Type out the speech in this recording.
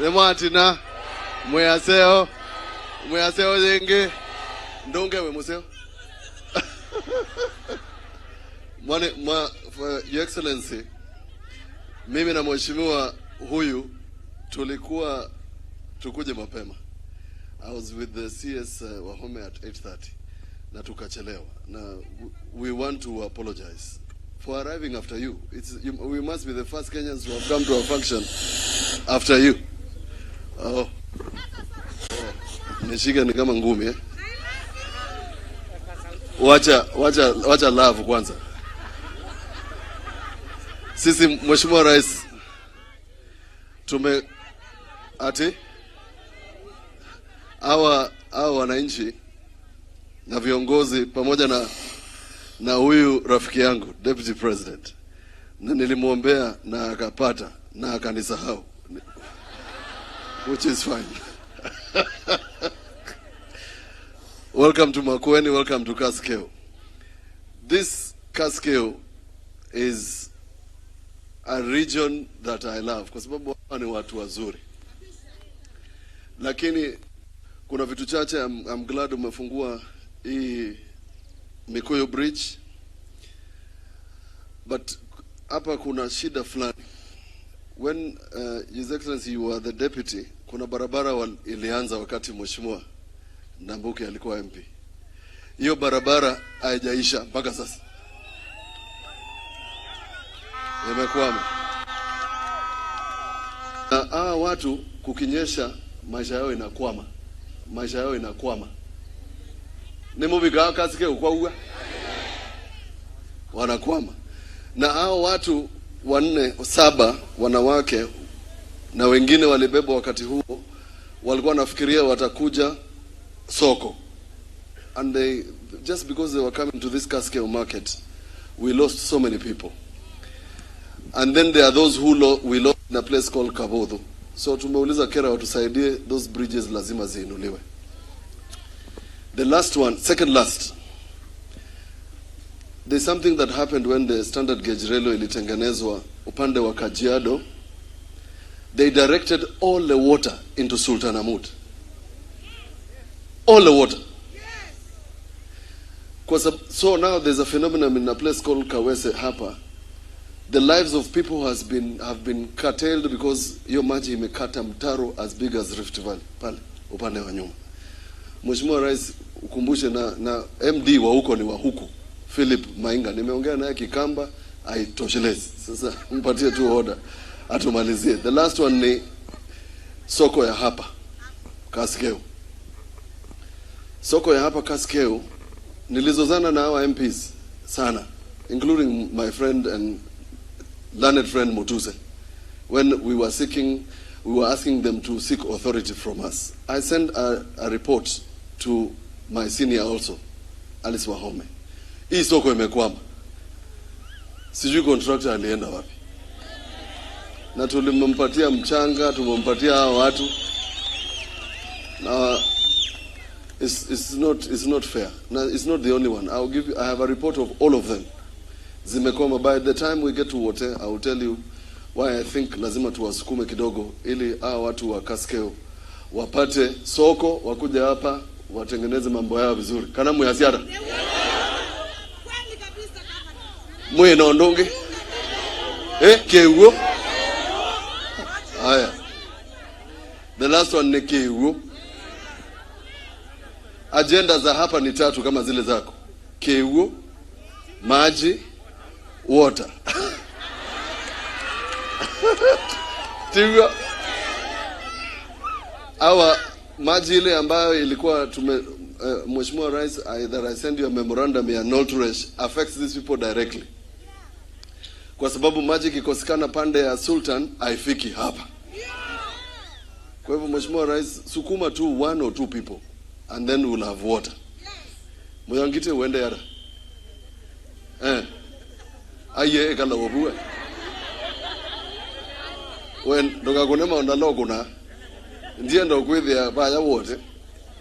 Martina, mwaseo zenge, ndonge we museo. For Your Excellency, mimi na mheshimiwa huyu tulikuwa tukuje mapema. I was with the CS Wahome at 8:30 na tukachelewa. Na we want to apologize for arriving after you. We must be the first Kenyans who have come to a function after you. Oh. Nishika ni kama ngumi eh. Wacha love kwanza. Sisi Mheshimiwa Rais hawa wananchi na viongozi pamoja na huyu rafiki yangu Deputy President, na nilimuombea na akapata na akanisahau, which is fine. Welcome to Makueni, welcome to Kaskeo. This Kaskeo is a region that I love kwa sababu ni watu wazuri. Lakini kuna vitu chache. I'm glad umefungua hii Mikuyu Bridge. But hapa kuna shida fulani. When His Excellency you were the deputy, kuna barabara ilianza wakati Mheshimiwa Ndambuki alikuwa MP. Hiyo barabara haijaisha mpaka sasa. Imekwama. Watu kukinyesha maisha yao inakwama. Maisha yao inakwama. Nimubika kasike ukwaua. Wanakwama. Na watu 7 wanawake na wengine walibebwa wakati huo, walikuwa nafikiria watakuja soko. And just because they were coming to this Kaskeo market, we lost so many people. And then there are those who we lost in a place called Kabodho. So tumeuliza kera watusaidie, those bridges lazima ziinuliwe. The last one, second last. There's something that happened when the standard gauge railway ilitengenezwa upande wa Kajiado. They directed all the water into Sultanahmud. All the water. So now there's a phenomenon in a place called Kawese hapa. The lives of people have been curtailed because hiyo maji imekata mtaro as big as Rift Valley pale upande wa nyuma. Mheshimiwa Rais ukumbushe na MD wa huko ni wa huku, Philip Mainga, nimeongea naye Kikamba, haitoshelezi. Sasa mpatie tu order atumalizie. The last one ni soko ya hapa Kaskeo. Soko ya hapa Kaskeo nilizozana na hawa MPs sana, including my friend and learned friend Mutuse. When we were asking them to seek authority from us. I sent a report to my senior also, Alice Wahome. Hii soko imekwama. Sijui contractor alienda wapi. Na tulimpatia mchanga, tumempatia hawa watu. Na it's not fair. Now, it's not the only one. I have a report of all of them. Zimekwama. By the time we get to water, I will tell you why I think lazima tuwasukume kidogo ili watu wa Kaskeo wapate soko, wakuja hapa watengeneze mambo yao vizuri. Kana muyasiara. Mwe na ondonge. Keuo. Haya. The last one ni Keuo. Agenda za hapa ni 3 kama zile zako. Keuo, maji, water. Tiwa. Maji ile ambayo ilikuwa Mheshimiwa Rais, either I send you a memorandum ya Noltresh affects these people directly. Kwa sababu maji kikosekana pande ya Sultan haifiki hapa. Kwa hivyo Mheshimiwa Rais, sukuma tu 1 or 2 people and then we'll have water. Moyangite uende yara. Aye kala wabuwe. When doga kunema onda logo na ndiye ndo kwithia baya wote.